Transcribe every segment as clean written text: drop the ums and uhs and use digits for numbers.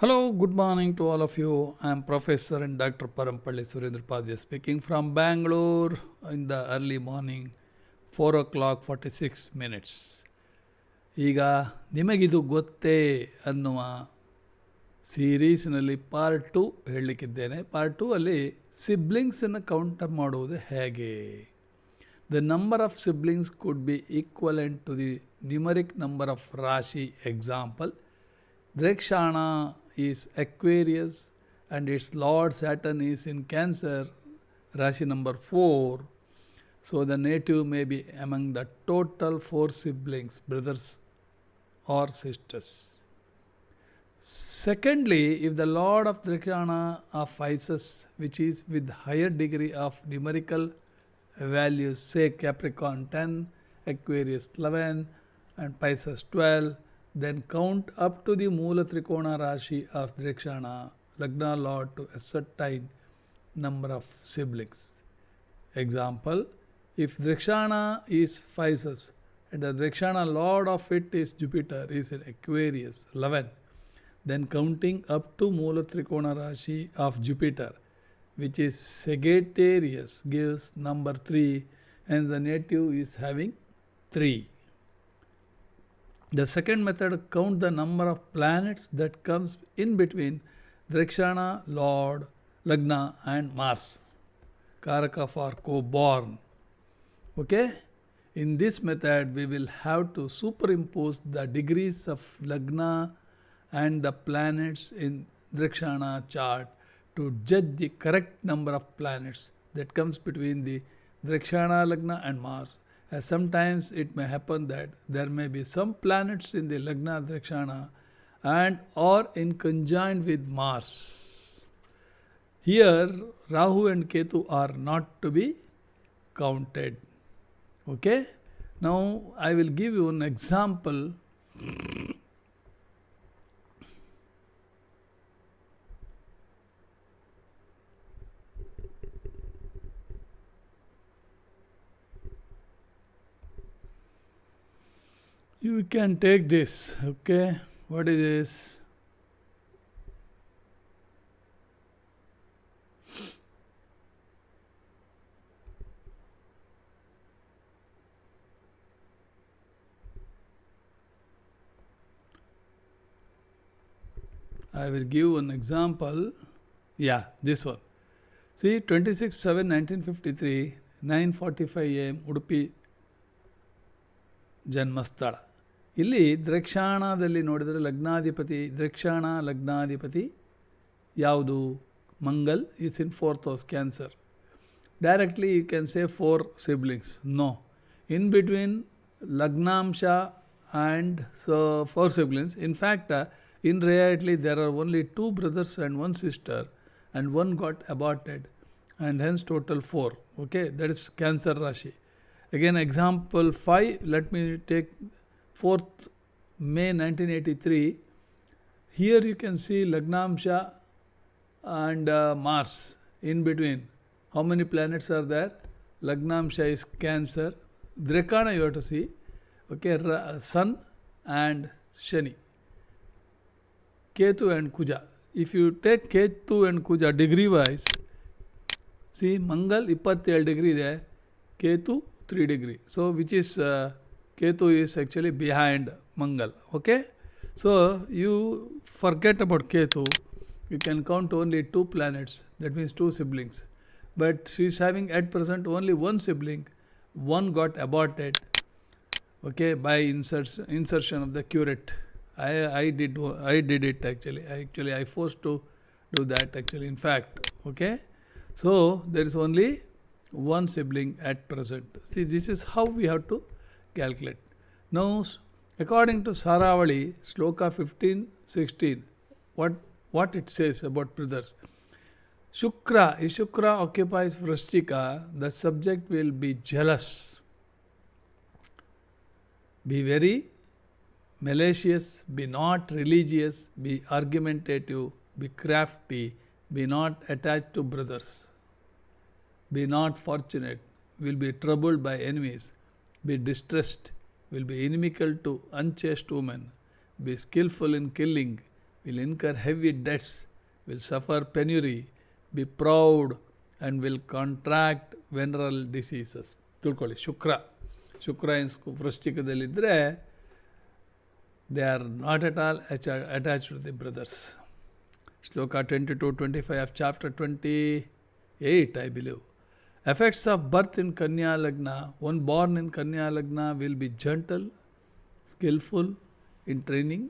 Hello, good morning to all of you. I am Professor and Dr. Parampalli Surendrapadya speaking from Bangalore in the early morning, 4 o'clock 46 minutes. ಈಗ ನಿಮಗಿದು ಗೊತ್ತೇ ಅನ್ನುವ ಸೀರೀಸ್ನಲ್ಲಿ part 2 ಹೇಳಲಿಕ್ಕಿದ್ದೇನೆ. Part 2 ಅಲ್ಲಿ ಸಿಬ್ಲಿಂಗ್ಸನ್ನು count ಮಾಡುವುದು ಹೇಗೆ. The number of siblings could be equivalent to the numeric number of Rashi. Example, Drakshana is Aquarius and its Lord Saturn is in Cancer, Rashi number 4. So the native may be among the total 4 siblings, brothers or sisters. Secondly, if the Lord of Drakshana of Pisces, which is with higher degree of numerical values, say Capricorn 10, Aquarius 11 and Pisces 12, then count up to the Moola Trikona Rashi of Drakshana, Lagna Lord, to ascertain number of siblings. Example, if Drakshana is Pisces and the Drakshana Lord of it is Jupiter, is in Aquarius 11, then counting up to Moola Trikona Rashi of Jupiter, which is Sagittarius, gives number 3 and the native is having 3. The second method, count the number of planets that comes in between Drakshana, Lord, Lagna and Mars, Karaka for co-born. Okay? In this method, we will have to superimpose the degrees of Lagna and the planets in Drakshana chart to judge the correct number of planets that comes between the Drakshana, Lagna and Mars. As sometimes it may happen that there may be some planets in the Lagna Drakshana and or in conjoined with Mars. Here Rahu and Ketu are not to be counted. Okay? Now I will give you an example. You can take this, okay? What is this? I will give an example. Yeah, this one. See, 26/7/1953, 9:45 am, Udupi ಜನ್ಮಸ್ಥಳ. ಇಲ್ಲಿ ದ್ರಕ್ಷಾಣದಲ್ಲಿ ನೋಡಿದರೆ ಲಗ್ನಾಧಿಪತಿ ದ್ರಕ್ಷಾಣ ಲಗ್ನಾಧಿಪತಿ ಯಾವುದು? Mangal is in 4th house, cancer. Directly you can say 4 siblings. No, in between ಲಗ್ನಾಂಶ and 4 siblings. In fact, in reality there are only 2 brothers and 1 sister and 1 got aborted and hence total 4. Okay, that is Cancer Rashi. Again, example 5, let me take 4th May 1983. Here you can see Lagnamsha and Mars in between. How many planets are there? Lagnamsha is Cancer. Drakana you have to see. Okay, Sun and Shani. Ketu and Kuja. If you take Ketu and Kuja degree wise, see Mangal 27 degree there, Ketu 3 degree. So which is Ketu is actually behind Mangal. Okay? So you forget about Ketu. You can count only 2 planets. That means 2 siblings. But she is having at present only 1 sibling. 1 got aborted. Okay, by insertion of the curate. I did it actually. I forced to do that actually. In fact, okay. So there is only 1 sibling at present. See, this is how we have to calculate. Now, according to Saravali, Shloka 15:16, what it says about brothers. Shukra, if Shukra occupies Vrishchika, the subject will be jealous, be very malicious, be not religious, be argumentative, be crafty, be not attached to brothers, be not fortunate, will be troubled by enemies, be distressed, will be inimical to unchaste women, be skillful in killing, will incur heavy debts, will suffer penury, be proud, and will contract venereal diseases. ತಿಳ್ಕೊಳ್ಳಿ, ಶುಕ್ರ ವೃಶ್ಚಿಕದಲ್ಲಿದ್ದರೆ they are not at all attached to the brothers. Shloka 22-25 of chapter 28, I believe. Effects of birth in Kanya Lagna. One born in Kanya Lagna will be gentle, skillful in training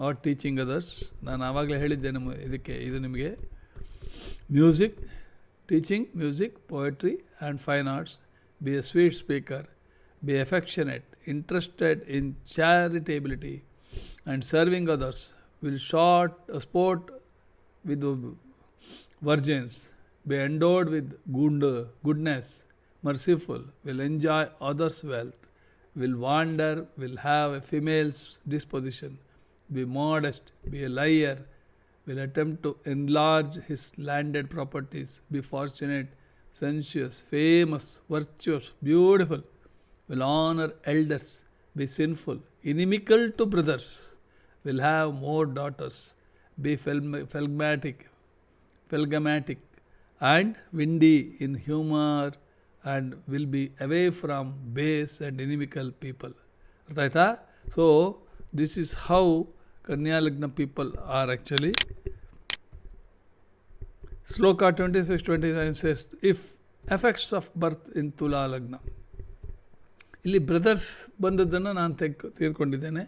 or teaching others. ನಾನು ಆವಾಗಲೇ ಹೇಳಿದ್ದೇನೆ ಇದು ನಿಮಗೆ. Music, teaching music, poetry and fine arts. Be a sweet speaker. Be affectionate, interested in charitability and serving others. Will sport with virgins. Be endowed with goodness, merciful, will enjoy others' wealth, will wander, will have a female's disposition, be modest, be a liar, will attempt to enlarge his landed properties, be fortunate, sensuous, famous, virtuous, beautiful, will honor elders, be sinful, inimical to brothers, will have more daughters, be phlegmatic, and windy in humor, and will be away from base and inimical people. ಅರ್ಥ ಆಯ್ತಾ? So this is how Kanya Lagna people are actually. Sloka 26-29 says, if effects of birth in Tula Lagna. ಇಲ್ಲಿ brothers ಬಂದದ್ದನ್ನು ನಾನು ತೀರ್ಕೊಂಡಿದ್ದೇನೆ.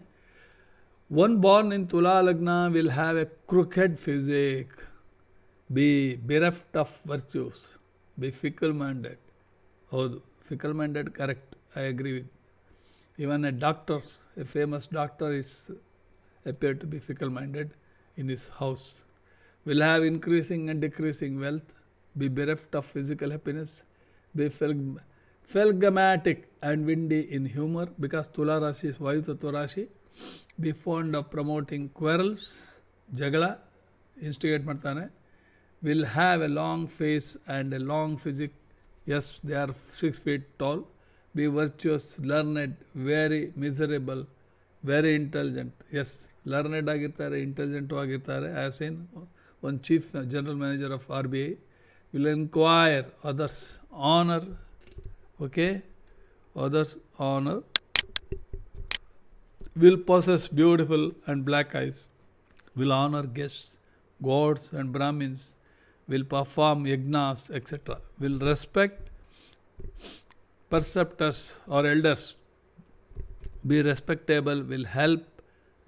One born in Tula Lagna will have a crooked physique, be bereft of virtues, be fickle-minded. ಹೌದು, fickle-minded, correct, I agree with. Even a doctor, a famous doctor is appeared to be fickle-minded in his house. Will have increasing and decreasing wealth, be bereft of physical happiness, be phlegmatic and windy in humor, because Tula Rashi is Vayu Tattva Rashi. Be fond of promoting quarrels, jagala, instigate ಮಾಡ್ತಾನೆ. Will have a long face and a long physique. Yes, they are 6 feet tall. Be virtuous, learned, very miserable, very intelligent. Yes, learned ಆಗಿರ್ತಾರೆ, intelligent ಆಗಿರ್ತಾರೆ. I have seen one chief general manager of RBI. Will inquire others, honor, okay, others honor. Will possess beautiful and black eyes. Will honor guests, gods and Brahmins. Will perform yagnas, etc. Will respect preceptors or elders. Be respectable. Will help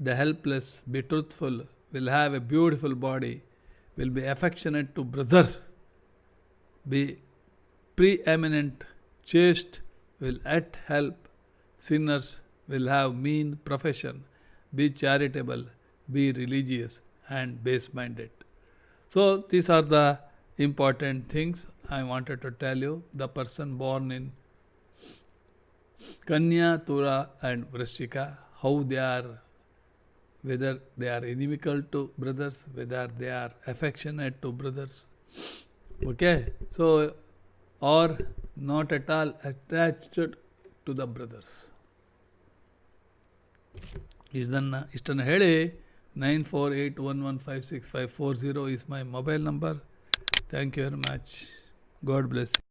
the helpless. Be truthful. Will have a beautiful body. Will be affectionate to brothers. Be preeminent, chaste. Will yet help sinners. Will have mean profession. Be charitable. Be religious and base-minded. So these are the important things I wanted to tell you. The person born in Kanya, Tula and Vrishchika, how they are, whether they are inimical to brothers, whether they are affectionate to brothers, okay, so or not at all attached to the brothers. ಇಷ್ಟನ್ನು ಹೇಳಿ 9481156540 is my mobile number. Thank you very much. God bless you.